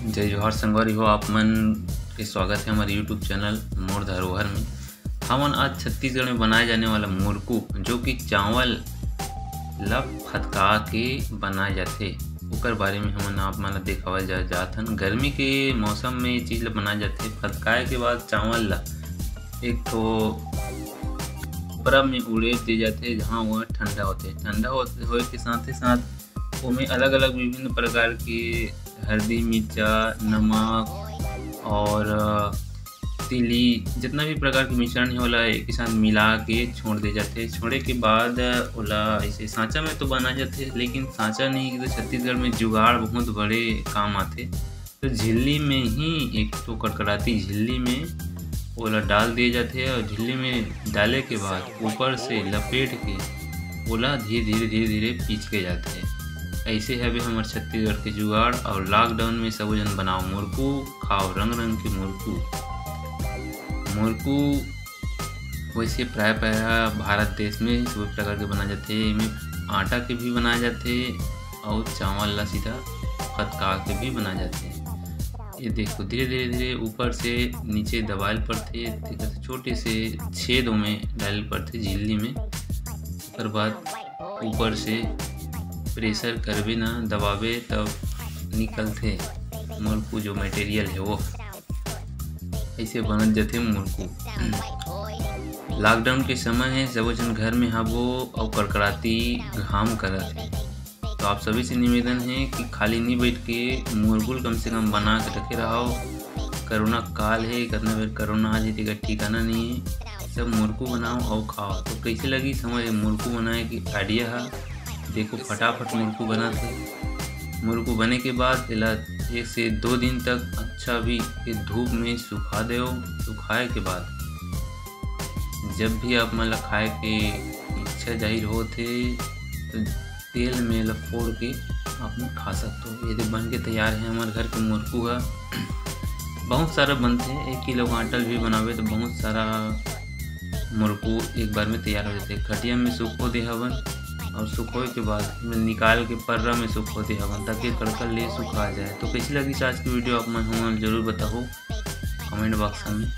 जय जोहार संगवारी हो। आप मन के स्वागत है हमारे यूट्यूब चैनल मोर धरोहर में। हमन आज छत्तीसगढ़ में बनाए जाने वाला मुरकू, जो कि चावल ला फटका के बनाए जाते, ओकर बारे में हमन आप मन ला देखावल जात हन। गर्मी के मौसम में ये चीज़ ला बनाए जाते। फटकाए के बाद चावल ला एक ठो बर्फ में उड़े दे जाते, जहाँ वह ठंडा होते। ठंडा होए के साथ ही साथ उसमें अलग अलग विभिन्न प्रकार के हल्दी, मिर्चा, नमक और तिली, जितना भी प्रकार के मिश्रण है ओला एक साथ मिला के छोड़ दे जाते। छोड़े के बाद ओला ऐसे सांचा में तो बना जाते, लेकिन सांचा नहीं तो छत्तीसगढ़ में जुगाड़ बहुत बड़े काम आते। तो झिल्ली में ही एक तो कड़कड़ाती झिल्ली में ओला डाल दिए जाते, और झिल्ली में डाले के बाद ऊपर से लपेट के ओला धीरे धीरे पीछ के जाते हैं। ऐसे है हमारे छत्तीसगढ़ के जुगाड़। और लॉकडाउन में सब जन बनाओ मुरकू, खाओ रंग रंग के मुरकू। वैसे प्राय भारत देश में सभी प्रकार के बनाए जाते हैं। इनमें आटा के भी बनाए जाते और चावल ला सीधा फटका के भी बनाए जाते हैं। ये देखो धीरे धीरे ऊपर से नीचे दबाल पड़ते, छोटे से छेदों में डाल पड़ते झिल्ली में। उसके बाद ऊपर से प्रेशर करबे ना, दबावे तब निकलते मुरकू। जो मटेरियल है वो ऐसे बनत जाते मुरकू। लॉकडाउन के समय है, सब जन घर में हबो और कड़कड़ाती घाम करत है। तो आप सभी से निवेदन है कि खाली नहीं बैठ के मुरकू कम से कम बना के रखे रहो। कोरोना काल है, कितना बेर कोरोना आ जाती का ठिकाना नहीं है। सब मुरकू बनाओ और खाओ। तो कैसे लगी समझ मुरकू बनाए की आइडिया है। देखो फटाफट मुरकू बनाते। मुरकू बने के बाद इला 1 से 2 दिन तक अच्छा भी धूप में सुखा दो। सुखाए के बाद जब भी आप मतलब खाए के इच्छा जाहिर होते, तो तेल में फोड़ के आप खा सकते हो। यदि बन के तैयार है हमारे घर के मुरकू है। बहुत सारा बनते हैं, 1 किलो आटल भी बनावे तो बहुत सारा मुरकू एक बार में तैयार हो जाते। खटिया में सुखो दे हवन, और सुखोए के बाद निकाल के पर्रा में सुखो दे हवन, ताकि कड़कड़ ले सुखा जाए। तो कैसी लगी आज की वीडियो आप मन जरूर बताओ कमेंट बॉक्स में।